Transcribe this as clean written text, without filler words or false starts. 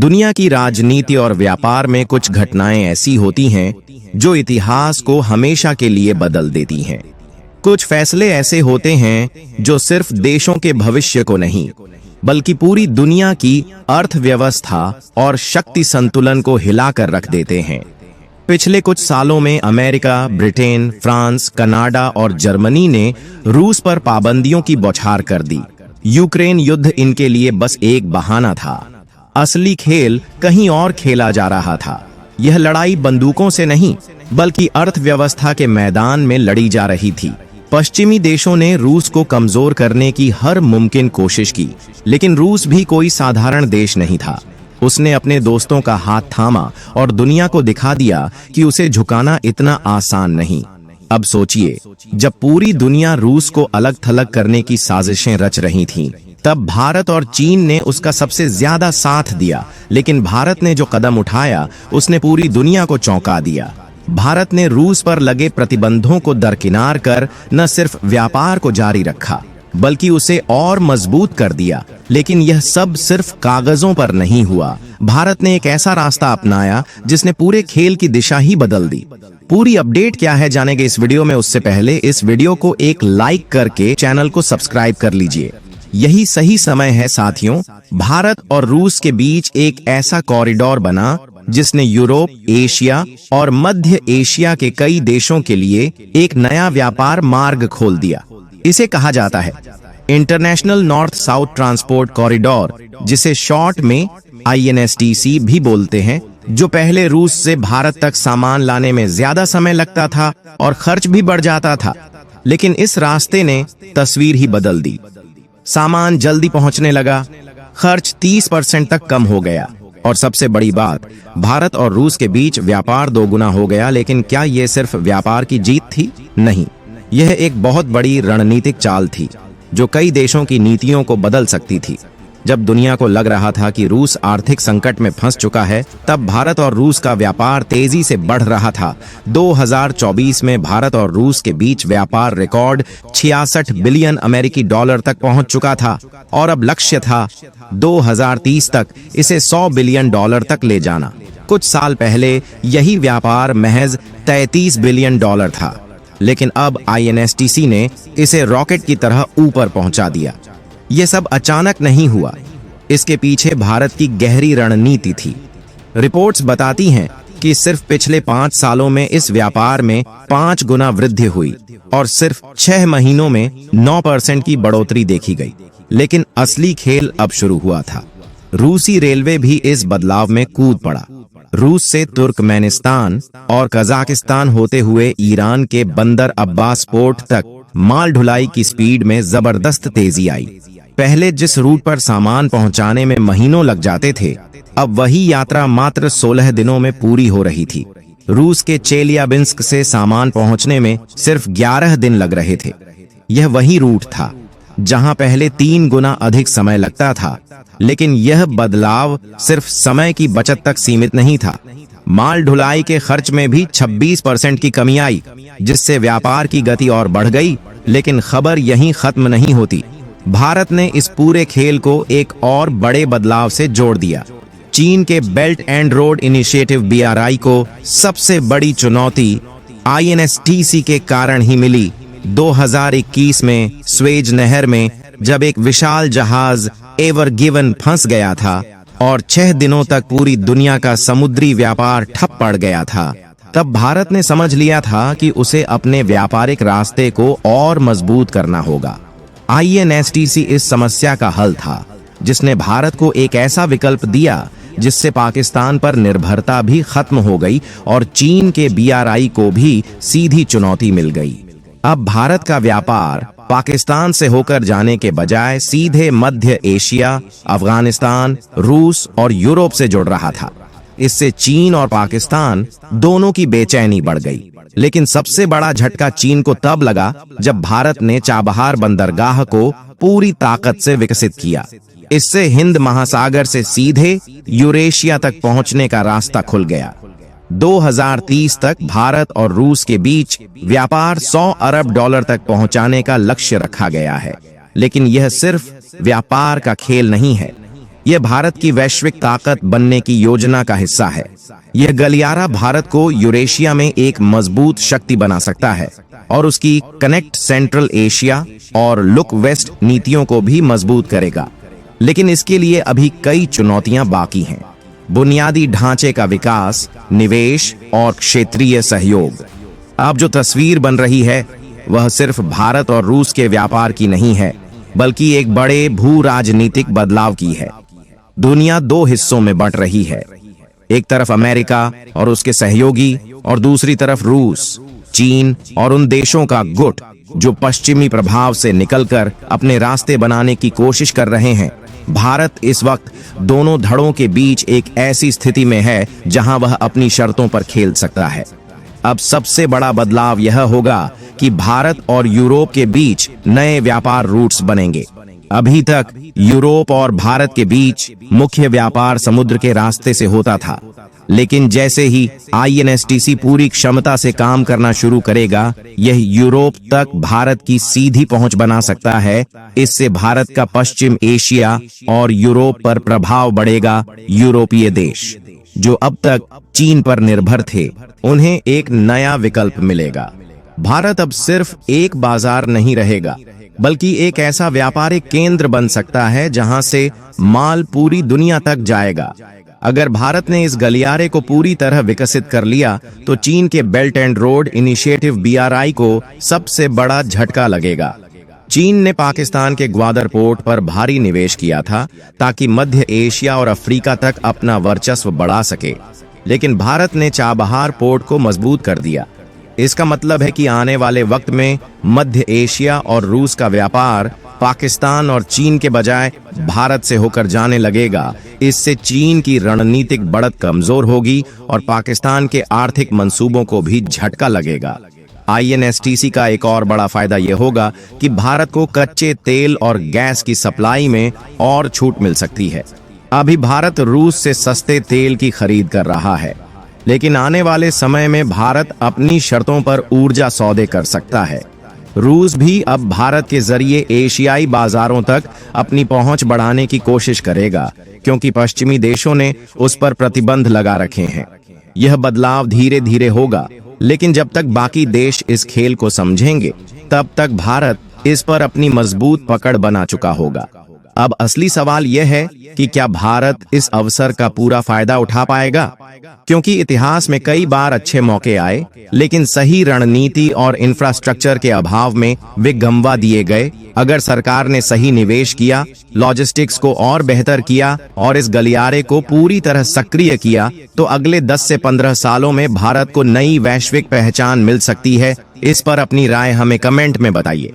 दुनिया की राजनीति और व्यापार में कुछ घटनाएं ऐसी होती हैं जो इतिहास को हमेशा के लिए बदल देती हैं। कुछ फैसले ऐसे होते हैं जो सिर्फ देशों के भविष्य को नहीं बल्कि पूरी दुनिया की अर्थव्यवस्था और शक्ति संतुलन को हिलाकर रख देते हैं। पिछले कुछ सालों में अमेरिका, ब्रिटेन, फ्रांस, कनाडा और जर्मनी ने रूस पर पाबंदियों की बौछार कर दी। यूक्रेन युद्ध इनके लिए बस एक बहाना था। असली खेल कहीं और खेला जा रहा था। यह लड़ाई बंदूकों से नहीं बल्कि अर्थव्यवस्था के मैदान में लड़ी जा रही थी। पश्चिमी देशों ने रूस को कमजोर करने की हर मुमकिन कोशिश की, लेकिन रूस भी कोई साधारण देश नहीं था। उसने अपने दोस्तों का हाथ थामा और दुनिया को दिखा दिया कि उसे झुकाना इतना आसान नहीं। अब सोचिए, जब पूरी दुनिया रूस को अलग थलग करने की साजिशें रच रही थी, तब भारत और चीन ने उसका सबसे ज्यादा साथ दिया। लेकिन भारत ने जो कदम उठाया उसने पूरी दुनिया को चौंका दिया। भारत ने रूस पर लगे प्रतिबंधों को दरकिनार कर न सिर्फ व्यापार को जारी रखा बल्कि उसे और मजबूत कर दिया। लेकिन यह सब सिर्फ कागजों पर नहीं हुआ। भारत ने एक ऐसा रास्ता अपनाया जिसने पूरे खेल की दिशा ही बदल दी। पूरी अपडेट क्या है जानेंगे इस वीडियो में। उससे पहले इस वीडियो को एक लाइक करके चैनल को सब्सक्राइब कर लीजिए। यही सही समय है साथियों। भारत और रूस के बीच एक ऐसा कॉरिडोर बना जिसने यूरोप, एशिया और मध्य एशिया के कई देशों के लिए एक नया व्यापार मार्ग खोल दिया। इसे कहा जाता है international north south transport corridor, जिसे शॉर्ट में INSTC भी बोलते हैं, जो पहले रूस से भारत तक सामान लाने में ज्यादा समय लगता था और खर्च भी बढ़ जाता था। लेकिन इस रास्ते ने तस्वीर ही बदल दी। सामान जल्दी पहुंचने लगा, खर्च 30% तक कम हो गया और सबसे बड़ी बात, भारत और रूस के बीच व्यापार दोगुना हो गया। लेकिन क्या यह सिर्फ व्यापार की जीत थी? नहीं, यह एक बहुत बड़ी रणनीतिक चाल थी जो कई देशों की नीतियों को बदल सकती थी। जब दुनिया को लग रहा था कि रूस आर्थिक संकट में फंस चुका है, तब भारत और रूस का व्यापार तेजी से बढ़ रहा था। 2024 में भारत और रूस के बीच व्यापार रिकॉर्ड 66 बिलियन अमेरिकी डॉलर तक पहुंच चुका था और अब लक्ष्य था 2030 तक इसे 100 बिलियन डॉलर तक ले जाना। कुछ साल पहले यही व्यापार महज 33 बिलियन डॉलर था, लेकिन अब INSTC ने इसे रॉकेट की तरह ऊपर पहुंचा दिया। यह सब अचानक नहीं हुआ, इसके पीछे भारत की गहरी रणनीति थी। रिपोर्ट्स बताती हैं कि सिर्फ पिछले 5 सालों में इस व्यापार में 5 गुना वृद्धि हुई और सिर्फ 6 महीनों में 9% की बढ़ोतरी देखी गई। लेकिन असली खेल अब शुरू हुआ था। रूसी रेलवे भी इस बदलाव में कूद पड़ा। रूस से तुर्कमेनिस्तान और कजाकिस्तान होते हुए ईरान के बंदर अब्बास पोर्ट तक माल ढुलाई की स्पीड में जबरदस्त तेजी आई। पहले जिस रूट पर सामान पहुंचाने में महीनों लग जाते थे, अब वही यात्रा मात्र 16 दिनों में पूरी हो रही थी। रूस के चेलियाबिंस्क से सामान पहुंचने में सिर्फ 11 दिन लग रहे थे। यह वही रूट था जहां पहले 3 गुना अधिक समय लगता था। लेकिन यह बदलाव सिर्फ समय की बचत तक सीमित नहीं था। माल ढुलाई के खर्च में भी 26% की कमी आई, जिससे व्यापार की गति और बढ़ गई। लेकिन खबर यहीं खत्म नहीं होती। भारत ने इस पूरे खेल को एक और बड़े बदलाव से जोड़ दिया। चीन के belt and road initiative BRI को सबसे बड़ी चुनौती INSTC के कारण ही मिली। 2021 में स्वेज नहर में जब एक विशाल जहाज एवर गिवन फंस गया था और 6 दिनों तक पूरी दुनिया का समुद्री व्यापार ठप पड़ गया था, तब भारत ने समझ लिया था कि उसे अपने व्यापारिक रास्ते को और मजबूत करना होगा। INSTC इस समस्या का हल था, जिसने भारत को एक ऐसा विकल्प दिया जिससे पाकिस्तान पर निर्भरता भी खत्म हो गई और चीन के BRI को भी सीधी चुनौती मिल गई। अब भारत का व्यापार पाकिस्तान से होकर जाने के बजाय सीधे मध्य एशिया, अफगानिस्तान, रूस और यूरोप से जुड़ रहा था। इससे चीन और पाकिस्तान दोनों की बेचैनी बढ़ गई। लेकिन सबसे बड़ा झटका चीन को तब लगा जब भारत ने चाबहार बंदरगाह को पूरी ताकत से विकसित किया। इससे हिंद महासागर से सीधे यूरेशिया तक पहुंचने का रास्ता खुल गया। 2030 तक भारत और रूस के बीच व्यापार 100 अरब डॉलर तक पहुंचाने का लक्ष्य रखा गया है। लेकिन यह सिर्फ व्यापार का खेल नहीं है, यह भारत की वैश्विक ताकत बनने की योजना का हिस्सा है। यह गलियारा भारत को यूरेशिया में एक मजबूत शक्ति बना सकता है और उसकी कनेक्ट सेंट्रल एशिया और लुक वेस्ट नीतियों को भी मजबूत करेगा। लेकिन इसके लिए अभी कई चुनौतियां बाकी हैं। बुनियादी ढांचे का विकास, निवेश और क्षेत्रीय सहयोग। अब जो तस्वीर बन रही है वह सिर्फ भारत और रूस के व्यापार की नहीं है, बल्कि एक बड़े भू राजनीतिक बदलाव की है। दुनिया दो हिस्सों में बंट रही है, एक तरफ अमेरिका और उसके सहयोगी और दूसरी तरफ रूस, चीन और उन देशों का गुट जो पश्चिमी प्रभाव से निकलकर अपने रास्ते बनाने की कोशिश कर रहे हैं। भारत इस वक्त दोनों धड़ों के बीच एक ऐसी स्थिति में है जहां वह अपनी शर्तों पर खेल सकता है। अब सबसे बड़ा बदलाव यह होगा कि भारत और यूरोप के बीच नए व्यापार रूट्स बनेंगे। अभी तक यूरोप और भारत के बीच मुख्य व्यापार समुद्र के रास्ते से होता था, लेकिन जैसे ही INSTC पूरी क्षमता से काम करना शुरू करेगा, यह यूरोप तक भारत की सीधी पहुंच बना सकता है। इससे भारत का पश्चिम एशिया और यूरोप पर प्रभाव बढ़ेगा। यूरोपीय देश जो अब तक चीन पर निर्भर थे, उन्हें एक नया विकल्प मिलेगा। भारत अब सिर्फ एक बाजार नहीं रहेगा, बल्कि एक ऐसा व्यापारिक केंद्र बन सकता है जहां से माल पूरी दुनिया तक जाएगा। अगर भारत ने इस गलियारे को पूरी तरह विकसित कर लिया तो चीन के belt and road initiative BRI को सबसे बड़ा झटका लगेगा। चीन ने पाकिस्तान के ग्वादर पोर्ट पर भारी निवेश किया था ताकि मध्य एशिया और अफ्रीका तक अपना वर्चस्व बढ़ा सके, लेकिन भारत ने चाबहार पोर्ट को मजबूत कर दिया। इसका मतलब है कि आने वाले वक्त में मध्य एशिया और रूस का व्यापार पाकिस्तान और चीन के बजाय भारत से होकर जाने लगेगा। इससे चीन की रणनीतिक बढ़त कमजोर होगी और पाकिस्तान के आर्थिक मंसूबों को भी झटका लगेगा। INSTC का एक और बड़ा फायदा यह होगा कि भारत को कच्चे तेल और गैस की सप्लाई में और छूट मिल सकती है। अभी भारत रूस से सस्ते तेल की खरीद कर रहा है, लेकिन आने वाले समय में भारत अपनी शर्तों पर ऊर्जा सौदे कर सकता है। रूस भी अब भारत के जरिए एशियाई बाजारों तक अपनी पहुंच बढ़ाने की कोशिश करेगा, क्योंकि पश्चिमी देशों ने उस पर प्रतिबंध लगा रखे हैं। यह बदलाव धीरे धीरे होगा, लेकिन जब तक बाकी देश इस खेल को समझेंगे, तब तक भारत इस पर अपनी मजबूत पकड़ बना चुका होगा। अब असली सवाल यह है कि क्या भारत इस अवसर का पूरा फायदा उठा पाएगा, क्योंकि इतिहास में कई बार अच्छे मौके आए, लेकिन सही रणनीति और इंफ्रास्ट्रक्चर के अभाव में वे गंवा दिए गए। अगर सरकार ने सही निवेश किया, लॉजिस्टिक्स को और बेहतर किया और इस गलियारे को पूरी तरह सक्रिय किया, तो अगले 10 से 15 सालों में भारत को नई वैश्विक पहचान मिल सकती है। इस पर अपनी राय हमें कमेंट में बताइए।